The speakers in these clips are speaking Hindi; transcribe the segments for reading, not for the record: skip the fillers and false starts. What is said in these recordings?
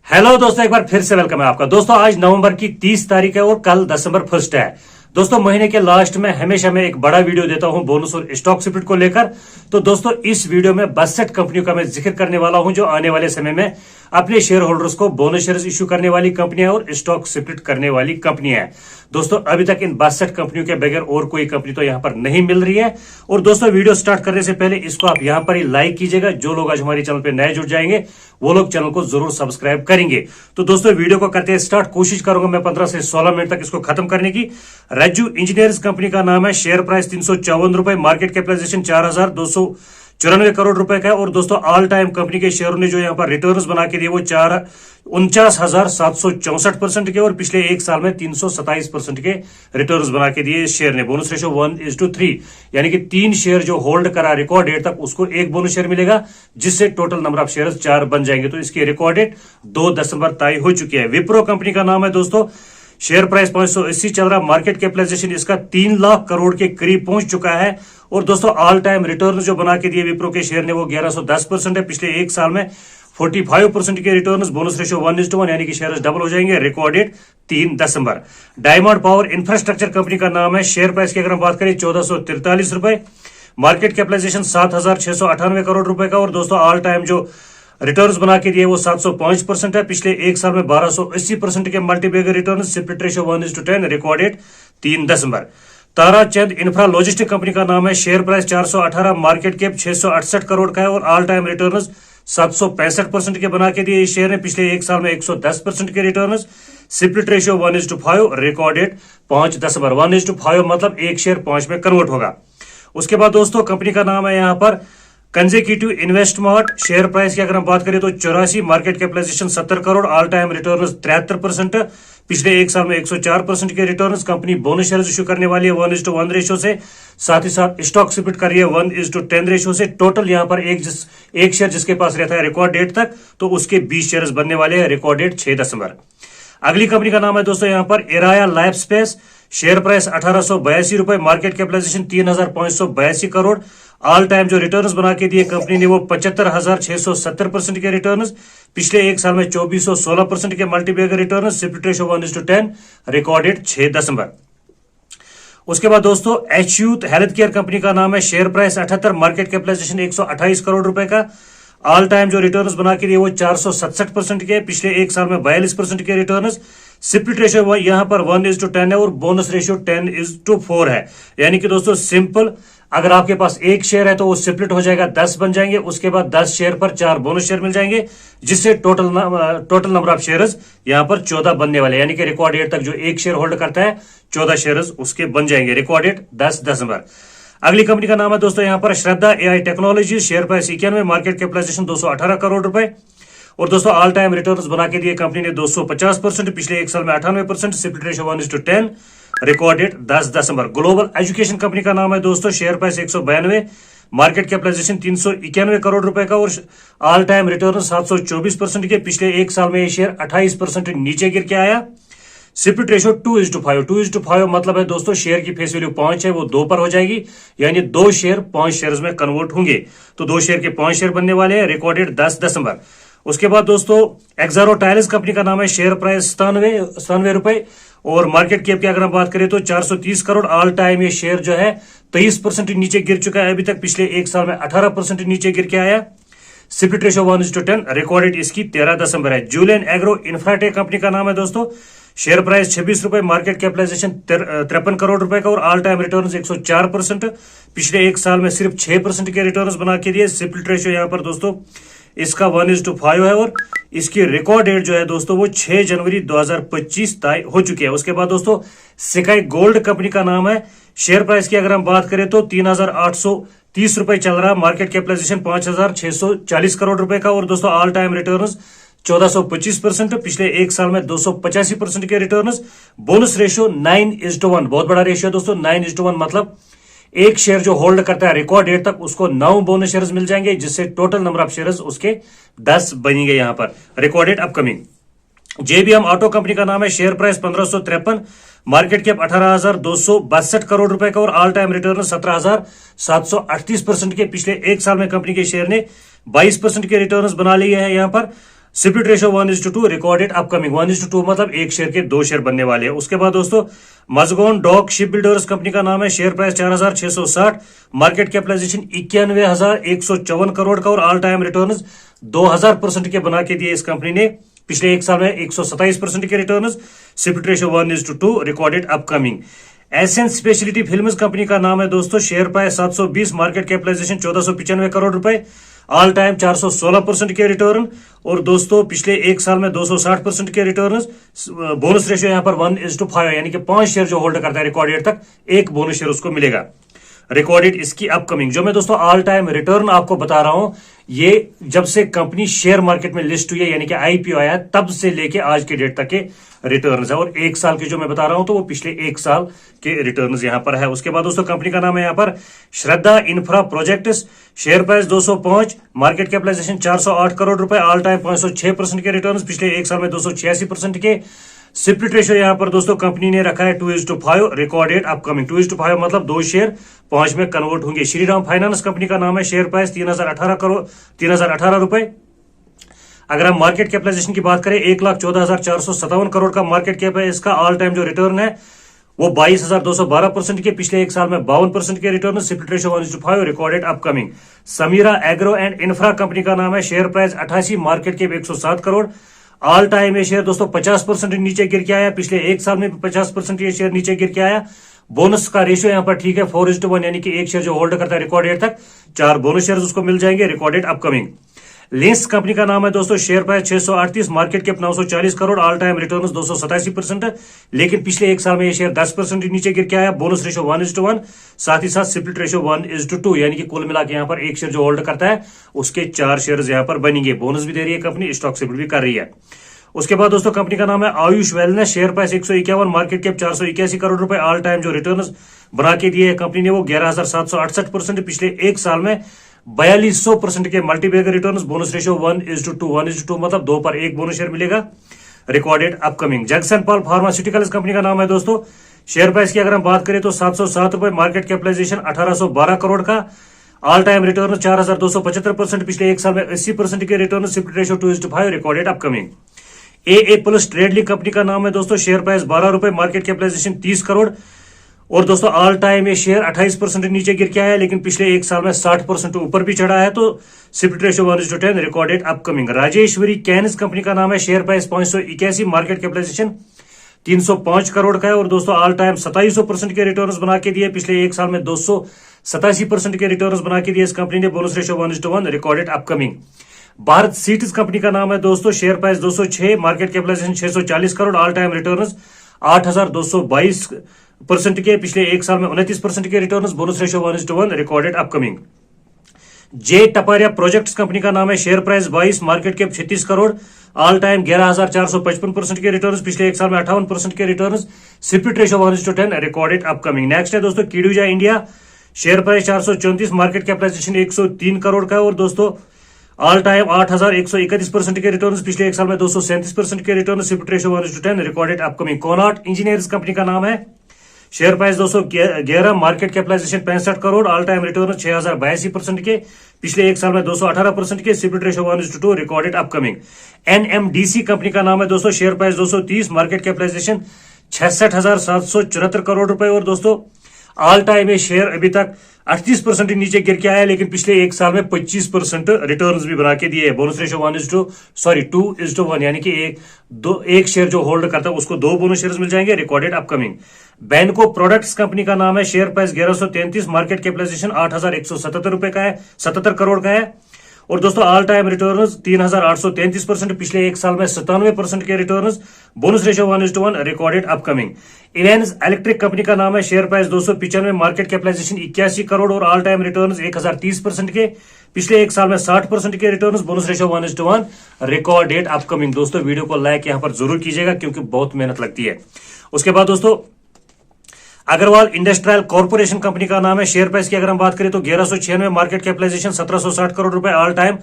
हेलो दोस्तों, एक बार फिर से वेलकम है आपका। दोस्तों आज नवंबर की 30 तारीख है और कल दिसंबर 1 है। दोस्तों महीने के लास्ट में हमेशा मैं एक बड़ा वीडियो देता हूं बोनस और स्टॉक स्प्लिट को लेकर। तो दोस्तों इस वीडियो में 62 कंपनियों का मैं जिक्र करने वाला हूं जो आने वाले समय में अपने शेयर होल्डर्स को बोनस शेयर्स इश्यू करने वाली कंपनियां और स्टॉक स्प्लिट करने वाली कंपनियां हैं। दोस्तों अभी तक इन 62 कंपनियों के बगैर और कोई कंपनी तो यहां पर नहीं मिल रही है। और दोस्तों वीडियो स्टार्ट करने से पहले इसको आप यहां पर ही लाइक कीजिएगा। जो लोग आज हमारे चैनल पे नए जुड़ जाएंगे वो लोग चैनल को जरूर सब्सक्राइब करेंगे। तो दोस्तों वीडियो को करते हैं स्टार्ट। कोशिश करूंगा मैं 15 से 16 मिनट तक इसको खत्म करने की। रज्जू इंजीनियर्स कंपनी का नाम है। शेयर प्राइस 354 रुपए, मार्केट कैपिटलाइजेशन 4294 करोड़ रुपए का है। और दोस्तों ऑल टाइम कंपनी के शेयरों ने जो यहाँ पर रिटर्न्स बना के दिए वो 49,764% के और पिछले एक साल में 327% के रिटर्न्स बना के दिए शेयर ने। बोनस रेशो 1:3 यानी कि 3 शेयर जो होल्ड करा रिकॉर्ड डेट तक उसको एक बोनस शेयर मिलेगा, जिससे टोटल नंबर ऑफ शेयर 4 बन जाएंगे। तो इसकी रिकॉर्ड डेट 2 दिसंबर तय हो चुकी है। विप्रो कंपनी का नाम है दोस्तों। शेयर प्राइस 580 चल रहा। मार्केट कैपिटलाइजेशन इसका 3 लाख करोड़ के करीब पहुंच चुका है। और दोस्तों ऑल टाइम रिटर्न जो बना के दिए विप्रो के शेयर ने वो 1110% है। पिछले एक साल में 45% के रिटर्न्स। बोनस रेशो 1:1 यानी कि शेयर डबल हो जाएंगे। रिकॉर्ड डेट 3 दिसंबर। डायमंड पावर इंफ्रास्ट्रक्चर कंपनी का नाम है। शेयर प्राइस की अगर हम बात करें 1443 रुपए, मार्केट कैपिटलाइजेशन 7,698 करोड़ रुपए का। और दोस्तों ऑल टाइम जो रिटर्न्स बना के दिए वो 705% है। पिछले एक साल में 1280% के multibagger return. Split ratio 1:10। Record date 3 दिसंबर। ताराचंद इंफ्रा लॉजिस्टिक कंपनी का नाम है। Share price 418, market cap 668 crore का है। और ऑल टाइम रिटर्न्स 765% के बना के दिए इस शेयर ने। पिछले एक साल में 110% के returns. Split ratio 1:5। Record date 5 दिसंबर। 1:5 मतलब एक शेयर 5 में कन्वर्ट होगा। उसके बाद दोस्तों कंपनी का नाम है यहाँ पर कंजेक्यूटिव इन्वेस्टमार्ट। शेयर प्राइस की अगर हम बात करें तो 84, market capitalisation 70 crore, all time return 73%। पिछले एक साल में 104% के returns. Company bonus share issue करने वाली है 1:1 रेशो से। साथ ही साथ स्टॉक स्प्लिट कर रही है 1:10 रेशो से। टोटल यहाँ पर एक शेयर जिसके पास रहता है रिकॉर्ड डेट तक तो उसके 20 शेयर बनने वाले हैं। रिकॉर्ड डेट 6 दिसंबर। अगली कंपनी का नाम है दोस्तों यहाँ पर Eraaya life space. Share price 1882 रुपए, market capitalisation 3,582 crore. All time जो रिटर्न्स बना के दिए कंपनी ने वो 75,670% के रिटर्न्स। पिछले एक साल में 2416% के multibagger return. Split ratio 1:10। Record date 6 दिसंबर। उसके बाद दोस्तों एच्यूत हेल्थ केयर कंपनी का नाम है। Share price 78, market capitalisation 128 crore रुपए का। ऑल टाइम जो रिटर्न्स बना के दिए वो 467% के। पिछले एक साल में 42% के रिटर्न्स। स्प्लिट रेशियो यहां पर 1:10 है और बोनस रेशियो 10:4 है। यानी कि दोस्तों सिंपल, अगर आपके पास एक शेयर है तो वो स्प्लिट हो जाएगा, 10 बन जाएंगे। उसके बाद 10 शेयर पर 4 बोनस शेयर मिल जाएंगे, जिससे टोटल नंबर ऑफ शेयर्स यहां पर 14 बनने वाले। यानी कि रिकॉर्ड डेट तक जो एक शेयर होल्ड करता है 14 शेयर्स उसके बन जाएंगे। रिकॉर्ड डेट 10 दिसंबर। अगली कंपनी का नाम है दोस्तों यहाँ पर Shraddha AI technology. Share price 91, market capitalization 218 crore रुपए। और दोस्तों ऑल टाइम रिटर्न्स बना के दिए कंपनी ने 250%। पिछले एक साल में 98%। Split ratio 1:10। रिकॉर्ड डेट 10 दिसंबर। ग्लोबल एजुकेशन कंपनी का नाम है दोस्तों। Share price 192, market capitalisation 391 crore रुपए का। और ऑल टाइम रिटर्न 724% के। पिछले एक साल में ये शेयर 28% नीचे गिर के आया। Split ratio 2:5। 2:5 मतलब है दोस्तों शेयर की फेस वैल्यू 5 है वो 2 पर हो जाएगी, यानी 2 शेयर 5 शेयर में कन्वर्ट होंगे। तो 2 शेयर के 5 शेयर बनने वाले हैं। रिकॉर्ड डेट 10 दिसंबर। उसके बाद दोस्तों एक्सारो टायर्स कंपनी का नाम है। शेयर प्राइस 97 रुपए और मार्केट कैप की अगर हम बात करें तो 430 करोड़। ऑल टाइम ये शेयर जो है 23% नीचे गिर चुका है अभी तक। पिछले एक साल में 18% नीचे गिर के आया। Split ratio 1:10। रिकॉर्ड डेट इसकी 13 दिसंबर है। जूलियन एग्रो इंफ्राटेक कंपनी का नाम है दोस्तों। शेयर प्राइस 26 रुपए, मार्केट कैपिटलाइजेशन 53 करोड़ रुपए का। और ऑल टाइम रिटर्न 104%। पिछले एक साल में सिर्फ 6% के रिटर्न बना के दिए। स्प्लिट रेशियो यहाँ पर दोस्तों इसका 1:5 है। और इसकी रिकॉर्ड डेट जो है दोस्तों वो 6 जनवरी 2025 तय हो चुकी है। उसके बाद दोस्तों सिकाई गोल्ड कंपनी का नाम है। शेयर प्राइस की अगर हम बात करें तो 3,830 रुपए चल रहा है। मार्केट कैपिटलाइजेशन 5,640 करोड़ रुपए का। और दोस्तों ऑल टाइम रिटर्न्स 1425%। पिछले एक साल में 285% के रिटर्न्स। Bonus ratio 9:1। बहुत बड़ा रेशियो दोस्तों 9:1 मतलब एक शेयर जो होल्ड करता है रिकॉर्ड डेट तक उसको 9 बोनस शेयर्स मिल जाएंगे, जिससे टोटल नंबर ऑफ शेयर्स उसके 10 बनेंगे। यहां पर record date upcoming. JBM auto company का नाम है। Share price 1553, market cap 18,262 crore रुपए का। और ऑल टाइम रिटर्न 17,738% के। पिछले एक साल में कंपनी के शेयर ने 22% के रिटर्न्स बना लिए हैं। यहां पर split ratio 1:2, record date upcoming 1:2, मतलब एक शेयर के दो शेयर बनने वाले हैं। उसके बाद दोस्तों Mazagon dock ship builders company का नाम है, share price 4,660, market capitalisation 91,154 crore का और ऑल टाइम रिटर्न 2000% के बना के दिए इस कंपनी ने। पिछले एक साल में 127% के return. Split ratio 1:2, record date upcoming. SN speciality films company का नाम है दोस्तों, share price 720, market capitalisation 1495 crore रुपए, ऑल टाइम 416% के रिटर्न। और दोस्तों पिछले एक साल में 260% के रिटर्न। बोनस रेशियो यहां पर 1:5, यानी कि 5 शेयर जो होल्ड करता है रिकॉर्ड डेट तक, एक बोनस शेयर उसको मिलेगा। रिकॉर्ड डेट इसकी अपकमिंग। जो मैं दोस्तों ऑल टाइम रिटर्न आपको बता रहा हूं, ये जब से कंपनी शेयर मार्केट में लिस्ट हुई है, यानी कि आईपीओ आया, तब से लेके आज के डेट तक के रिटर्न्स है। और एक साल की जो मैं बता रहा हूं तो वो पिछले एक साल के रिटर्न्स यहां पर है। उसके बाद दोस्तों कंपनी का नाम है यहां पर Shraddha infra projects, share price 205, market capitalization 408 crore रुपए, ऑल टाइम 506% के रिटर्न्स, पिछले एक साल में 286% के। स्प्लिट रेशियो यहां पर दोस्तों कंपनी ने रखा है 2:5, रिकॉर्ड डेट अपकमिंग। 2:5 मतलब 2 शेयर 5 में कन्वर्ट होंगे। श्रीराम फाइनेंस कंपनी का नाम है, शेयर प्राइस 3,018 रुपए। अगर हम मार्केट कैपिटलाइजेशन की बात करें, 1,14,457 करोड़ का मार्केट कैप है इसका। ऑल टाइम जो रिटर्न है वो 22,212% के, पिछले एक साल में 52% के return. Split ratio 1:5, record date upcoming. Sameera agro and infra company का नाम है, share price 88, market cap 107 crore, all time ये शेयर दोस्तों 50% नीचे गिर के आया। पिछले एक साल में 50% ये शेयर नीचे गिर के आया। बोनस का रेशियो यहां पर ठीक है 4:1, यानी कि एक शेयर जो होल्ड करता है रिकॉर्ड डेट तक, 4 बोनस शेयर उसको मिल जाएंगे। Record date upcoming. Links company का नाम है दोस्तों, share price 638, market cap 940 crore, all time return 287%। लेकिन पिछले एक साल में ये शेयर 10% नीचे गिर के आया। बोनस रेशियो 1:1, साथ ही साथ स्प्लिट रेशियो 1:2, यानी कि कुल मिला के यहां पर एक शेयर जो होल्ड करता है उसके 4 शेयर यहां पर बनेंगे। बोनस भी दे रही है कंपनी, स्टॉक स्प्लिट भी कर रही है। उसके बाद दोस्तों कंपनी का नाम है Ayush wellness, share price 151, market cap 481 crore रुपए, ऑल टाइम जो रिटर्न बना के दिए कंपनी ने वो 11,768%। पिछले एक साल में 4200% के मल्टीबैगर रिटर्न्स। बोनस रेशियो 1:2 मतलब 2 पर 1 बोनस शेयर मिलेगा। Record date upcoming. Jackson Paul pharmaceuticals company का नाम है दोस्तों, शेयर प्राइस की अगर हम बात करें तो 707 रुपए, मार्केट कैपिटलाइजेशन 1812 करोड़ का, ऑल टाइम रिटर्न 4,275%, पिछले एक साल में 80% के return. Split ratio 2:5, record date upcoming. A plus Tradelink company का नाम है दोस्तों, शेयर प्राइस 12 रुपए, मार्केट कैपिटलाइजेशन 30 करोड़। और दोस्तों ऑल टाइम ये शेयर 28% नीचे गिर के आया, लेकिन पिछले एक साल में 60% ऊपर भी चढ़ा है। तो split ratio 1:10, record date upcoming. Rajeshwari cans company का नाम है, share price 581, market capitalisation 305 crore का है। और दोस्तों ऑल टाइम 2700% के रिटर्न्स बना के दिए, पिछले एक साल में 287% के रिटर्न्स बना के दिए इस कंपनी ने। Bonus ratio 1:1, record date upcoming. Bharat seeds company का नाम है दोस्तों, share price 206, market capitalization 640 crore, all time returns 8,222% के, पिछले एक साल में 29% के returns. Bonus ratio 1:1, record date upcoming. J Taparia projects company का नाम है, share price 22, market cap 36 crore, all time 11,455% के रिटर्न्स, पिछले एक साल में 58% के returns. Split ratio 1:10, record date upcoming. Next है दोस्तों Kiduja India, share price 434, market capitalization 103 crore का है। और दोस्तों ऑल टाइम 8,131% के रिटर्न्स, पिछले एक साल में 237% के return. Split ratio 1:10, record date upcoming. कोनाट इंजीनियर्स कंपनी का नाम है, share price 211, market capitalisation 65 crore, all time return 6,082% के, पिछले एक साल में 218% के। Split ratio 1:2, record date upcoming. NMDC company का नाम है दोस्तों, share price 230, market capitalisation 66,774 crore रुपए। और दोस्तों ऑल टाइम ये शेयर अभी तक 38% नीचे गिर के आया, लेकिन पिछले एक साल में 25% रिटर्न्स भी बना के दिए। बोनस रेशियो 2:1, यानी कि एक शेयर जो होल्ड करता है उसको 2 बोनस शेयर मिल जाएंगे। Record date upcoming. बैंको प्रोडक्ट्स कंपनी का नाम है, शेयर प्राइस 1133, मार्केट कैपिटलाइजेशन 8,177 रुपए का है, 77 करोड़ का है। और दोस्तों ऑल टाइम रिटर्न्स 3,833%, पिछले एक साल में 97% के returns. Bonus ratio 1:1, record date upcoming. इलेंस इलेक्ट्रिक कंपनी का नाम है, share price 295, market capitalization 81 crore और ऑल टाइम रिटर्न्स 1,030% के, पिछले एक साल में 60% के returns. Bonus ratio 1:1, record date upcoming. दोस्तों वीडियो को लाइक यहां पर जरूर कीजिएगा क्योंकि बहुत मेहनत लगती है। उसके बाद दोस्तों अग्रवाल इंडस्ट्रियल कॉर्पोरेशन कंपनी का नाम है, शेयर प्राइस की अगर हम बात करें तो 1196, मार्केट कैपिटलाइजेशन 1760 करोड़ रुपए, ऑल टाइम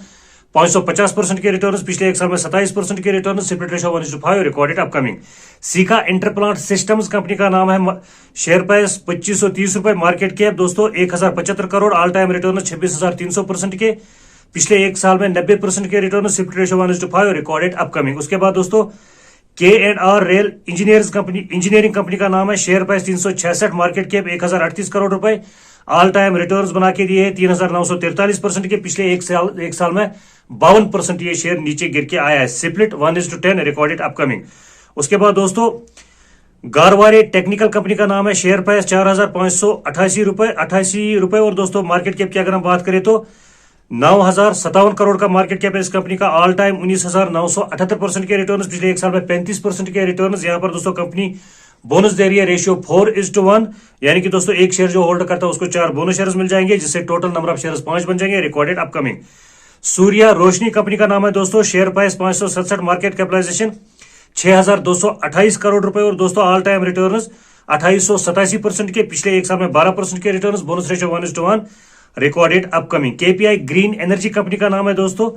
550% के रिटर्न्स, पिछले एक साल में 27% के returns. Split ratio 1:5, recorded upcoming. Sika interplant systems company का नाम है, शेयर प्राइस 2530 रुपए, मार्केट कैप दोस्तों 1075 करोड़, ऑल टाइम रिटर्न 26,300% के, पिछले एक साल में 90% के return, split ratio 1:5, recorded upcoming. उसके बाद दोस्तों K&R रेल इंजीनियरिंग कंपनी का नाम है, share price 366, market cap 1038 crore रुपए, ऑल टाइम रिटर्न्स बना के दिए 3943% के। पिछले एक साल में 52% ये शेयर नीचे गिर के आया है। Split 1:10, recorded upcoming. उसके बाद दोस्तों गारवारे टेक्निकल कंपनी का नाम है, शेयर प्राइस 4588 रुपए और दोस्तों मार्केट कैप की अगर हम बात करें तो 9057 करोड़ का मार्केट कैप है इस कंपनी का। ऑल टाइम 19,978% के रिटर्न्स, पिछले एक साल में 35% के रिटर्न्स। यहां पर दोस्तों कंपनी बोनस दे रही है, रेशियो 4:1, यानी कि दोस्तों एक शेयर जो होल्ड करता है उसको 4 बोनस शेयर्स मिल जाएंगे, जिससे टोटल नंबर ऑफ शेयर्स 5 बन जाएंगे, record date upcoming. Surya Roshni company का नाम है दोस्तों, share price 567, market capitalisation 6,228 crore रुपए और दोस्तों ऑल टाइम रिटर्न्स 2887% के। पिछले एक साल में 12% के returns, bonus ratio 1:1, record date upcoming. KPI green energy company का नाम है दोस्तों,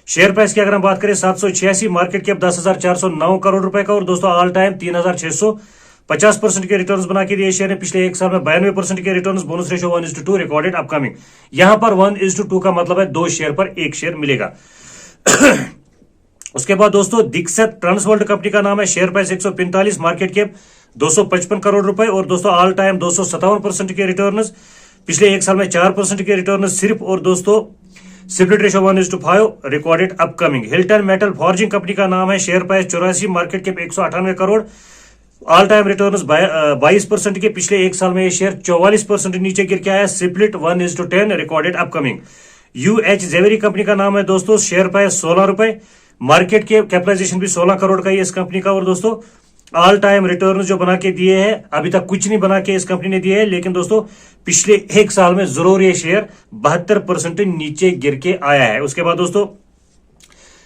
शेयर प्राइस की अगर हम बात करें 786, मार्केट कैप 10,409 करोड़ रुपए का और दोस्तों ऑल टाइम 3,650% के रिटर्न्स बना के दिए शेयर ने। पिछले एक साल में 92% के returns, bonus ratio 1:2, recorded upcoming. यहां पर 1:2 का मतलब है 2 शेयर पर 1 शेयर मिलेगा। उसके बाद दोस्तों दीक्षित ट्रांसवर्ल्ड कंपनी का नाम है, share price 145, market cap 255 crore रुपए और दोस्तों ऑल टाइम 257% के रिटर्न्स, पिछले एक साल में 4% के रिटर्न सिर्फ और दोस्तों split ratio 1:5, recorded upcoming. Hilton metal forging company का नाम है, share price 84, market cap 198 crore, all time returns 22% के। पिछले एक साल में ये शेयर 44% नीचे गिर के आया, split 1:10, recorded upcoming. UH Zaveri company का नाम है दोस्तों, शेयर प्राइस 16 रुपए, मार्केट के कैपिटलाइजेशन भी 16 करोड़ का ही इस कंपनी का और दोस्तों ऑल टाइम रिटर्न जो बना के दिए हैं, अभी तक कुछ नहीं बना के इस कंपनी ने दिए है, लेकिन दोस्तों पिछले एक साल में जरूर ये शेयर 72% नीचे गिर के आया है। उसके बाद दोस्तों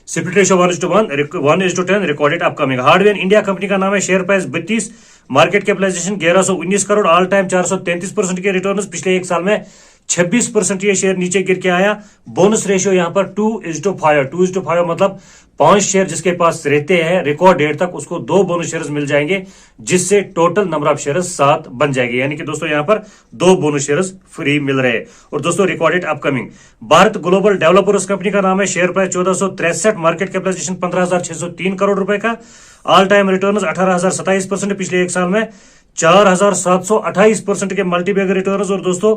split ratio 1:10, recorded upcoming. Hardware India company का नाम है, share price 32, market capitalisation 1119 crore, all time 433% के रिटर्न, पिछले एक साल में 26% ये शेयर नीचे गिर के आया। बोनस रेशियो यहां पर 2:5 मतलब 5 शेयर जिसके पास रहते हैं रिकॉर्ड डेट तक उसको 2 बोनस शेयर्स मिल जाएंगे, जिससे टोटल नंबर ऑफ शेयर्स 7 बन जाएंगे, यानी कि दोस्तों यहां पर 2 बोनस शेयर्स फ्री मिल रहे हैं। और दोस्तों record date upcoming. Bharat global developers company का नाम है, share price 1463, market capitalisation 15,603 crore रुपए का, ऑल टाइम रिटर्न 18,027%, पिछले एक साल में 4,728% के मल्टीबैग रिटर्न और दोस्तों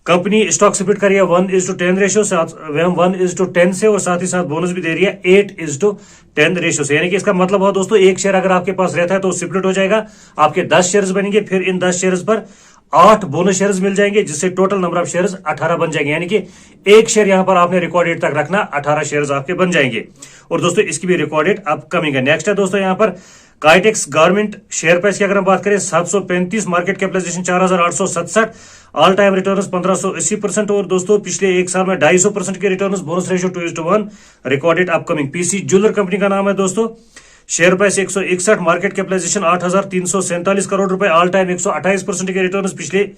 कंपनी स्टॉक स्प्लिट कर रही है 1:10 रेशियो से, 1:10 से और साथ ही साथ बोनस भी दे रही है 8:10 रेशियो से, यानी कि इसका मतलब हो दोस्तों एक शेयर अगर आपके पास रहता है तो स्प्लिट हो जाएगा, आपके 10 शेयर्स बनेंगे, फिर इन 10 शेयर्स पर 8 बोनस शेयर्स मिल जाएंगे, जिससे टोटल नंबर ऑफ शेयर्स 18 बन जाएंगे, यानी कि एक शेयर यहां पर आपने रिकॉर्ड डेट तक रखना, 18 शेयर्स आपके बन जाएंगे। और दोस्तों इसकी भी रिकॉर्ड डेट अपकमिंग है। नेक्स्ट है दोस्तों यहां पर काइटेक्स गारमेंट, शेयर प्राइस की अगर हम बात करें 735, market capitalisation 4,867, all time returns 1580% और दोस्तों पिछले एक साल में 250% के returns, bonus ratio 2:1, record date upcoming. PC jeweller company का नाम है दोस्तों, share price 161, market capitalisation 8,347 crore रुपए, ऑल टाइम 128% के रिटर्न्स, पिछले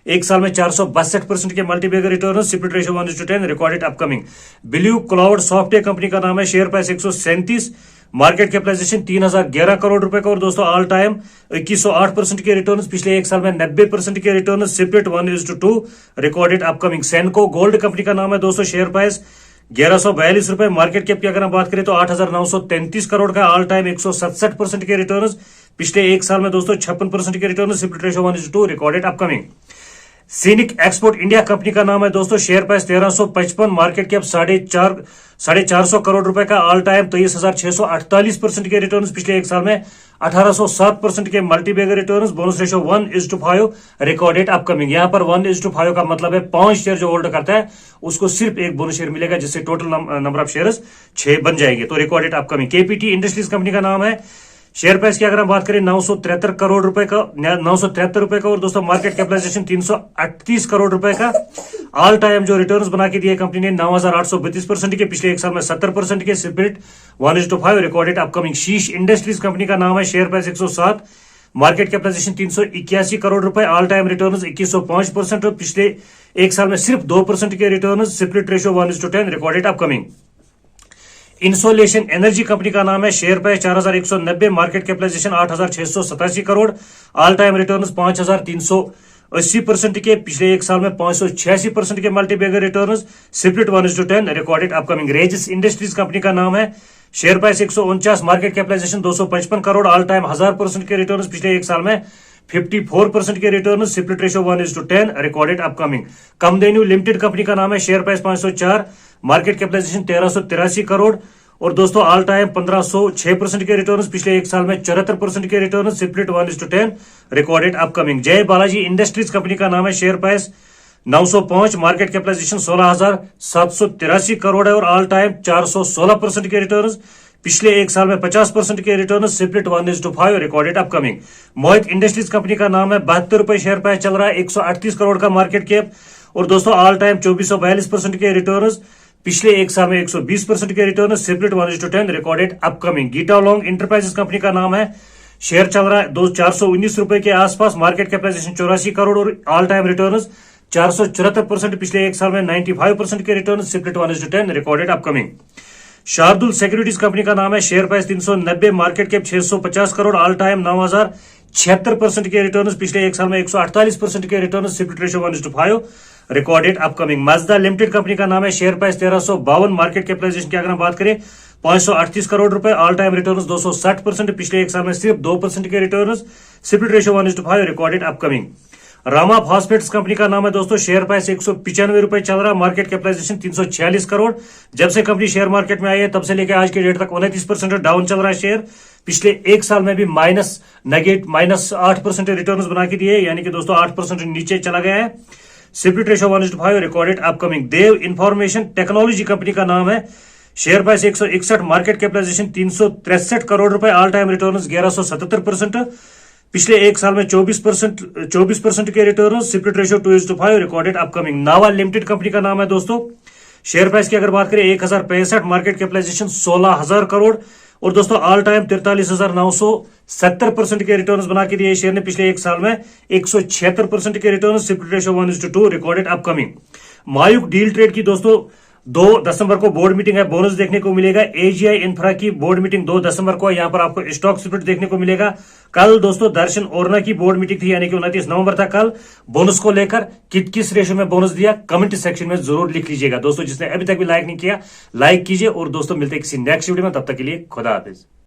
एक साल में 462% के multibagger returns, split ratio 1:10, recorded upcoming. Blue cloud software company का नाम है, share price 137, market capitalisation 3,011 crore रुपए का और दोस्तों ऑल टाइम 2108% के रिटर्न्स, पिछले एक साल में 90% के returns, split 1:2, recorded upcoming. सेनको gold company का नाम है दोस्तों, शेयर प्राइस 1142 रुपए, मार्केट कैप की अगर हम बात करें तो 8,933 करोड़ का, ऑल टाइम 167% के रिटर्न्स, पिछले एक साल में दोस्तों 56% के return, split ratio 1:2, recorded upcoming. Scenic export India company का नाम है दोस्तों, share price 1355, market cap 450 crore रुपए का, ऑल टाइम 23,648% के रिटर्न्स, पिछले एक साल में 1807% के multibagger returns, bonus ratio 1:5, recorded upcoming. यहां पर 1:5 का मतलब है 5 शेयर जो होल्ड करता है उसको सिर्फ एक बोनस शेयर मिलेगा, जिससे टोटल नंबर ऑफ शेयर्स 6 बन जाएंगे, तो recorded upcoming. KPT industries company का नाम है, शेयर प्राइस की अगर हम बात करें 973 करोड़ रुपए का, 973 रुपए का और दोस्तों मार्केट कैपिटलाइजेशन 338 करोड़ रुपए का, ऑल टाइम जो रिटर्न्स बना के दिए कंपनी ने 9,832% के, पिछले एक साल में 70% के, split 1:5, recorded upcoming. Shish industries company का नाम है, share price 107, market capitalisation 381 crore रुपए, ऑल टाइम रिटर्न्स 2105% और पिछले एक साल में सिर्फ 2% के returns, split ratio 1:10, recorded upcoming. Insolation energy company का नाम है, share price 4,190, market capitalisation 8,687 crore, all time returns 5,300 80% के, पिछले एक साल में 586% के multibagger returns, split 1:10, recorded upcoming. Regis industries company का नाम है, share price 149, market capitalisation 255 crore, all time 1000% के रिटर्न्स, पिछले एक साल में 54% के return, split ratio 1:10, recorded upcoming. Kamdhenu limited company का नाम है, share price 504, market capitalisation 1383 crore, और दोस्तों ऑल टाइम 1506% के रिटर्न्स, पिछले एक साल में 74% के रिटर्न, स्प्लिट 1:10, रिकॉर्डेड अपकमिंग। जय बालाजी इंडस्ट्रीज कंपनी का नाम है, share price 905, market capitalisation 16,783 crore है, और ऑल टाइम 416% के रिटर्न्स, पिछले एक साल में 50% के रिटर्न, स्प्लिट 1:5, रिकॉर्डेड अपकमिंग। मोहित इंडस्ट्रीज कंपनी का नाम है, 72 रुपए शेयर प्राइस चल रहा है, 138 करोड़ का मार्केट कैप, और दोस्तों ऑल टाइम 2442% के रिटर्न, पिछले एक साल में 120% के return, split 1:10, recorded upcoming. Geeta long enterprises company का नाम है, शेयर चल रहा है 419 रुपए के आसपास, मार्केट कैपिटलाइजेशन 84 करोड़, और ऑल टाइम रिटर्न 474%, पिछले एक साल में 95% के return, split 1:10, recorded upcoming. Shardul securities company का नाम है, share price 390, market cap 650 crore, all time 9076% के रिटर्न, पिछले एक साल में 148% के return, split ratio 1:5, recorded upcoming. Mazda limited company का नाम है, शेयर प्राइस 1352, मार्केट कैपिटलाइजेशन की अगर हम बात करें 538 करोड़ रुपए, ऑल टाइम रिटर्न 260%, पिछले एक साल में सिर्फ 2% के return, split ratio 1:5, recorded upcoming. Rama phosphates company का नाम है दोस्तों, शेयर प्राइस 195 रुपए चल रहा है, मार्केट कैपिटलाइजेशन 346 करोड़। जब से कंपनी शेयर मार्केट में आई है तब से लेकर आज के डेट तक 29% डाउन चल रहा है शेयर। पिछले एक साल में भी -8% रिटर्न्स बना के दिए, यानी कि दोस्तो63 8% नीचे चला गया है। Split ratio 1:5, recorded upcoming. Dev information technology company का नाम है, share price 161, market capitalisation 363 crore रुपए, ऑल टाइम रिटर्न 1177%, पिछले एक साल में 24% के return, split ratio 2:5, recorded upcoming. Nava limited company का नाम है दोस्तों, शेयर प्राइस की अगर बात करें 1065, मार्केट कैपिटलाइजेशन 16,000 करोड़, और दोस्तों ऑल टाइम 43,970% के रिटर्न्स बना के दिए शेयर ने, पिछले एक साल में 176% के return, split ratio 1:2, recorded upcoming. Mayuk deal trade की दोस्तों 2 दिसंबर को बोर्ड मीटिंग है, बोनस देखने को मिलेगा। एजीआई इंफ्रा की बोर्ड मीटिंग 2 दिसंबर को, यहां पर आपको स्टॉक स्प्लिट देखने को मिलेगा। कल दोस्तों दर्शन ओरना की बोर्ड मीटिंग थी, यानी कि 29 नवंबर तक। कल बोनस को लेकर किस रेशो में बोनस दिया, कमेंट सेक्शन में जरूर लिख लीजिएगा। दोस्तों जिसने अभी तक भी लाइक नहीं किया, लाइक कीजिए, और दोस्तों मिलते हैं किसी नेक्स्ट वीडियो में, तब तक के लिए खुदा हाफिज।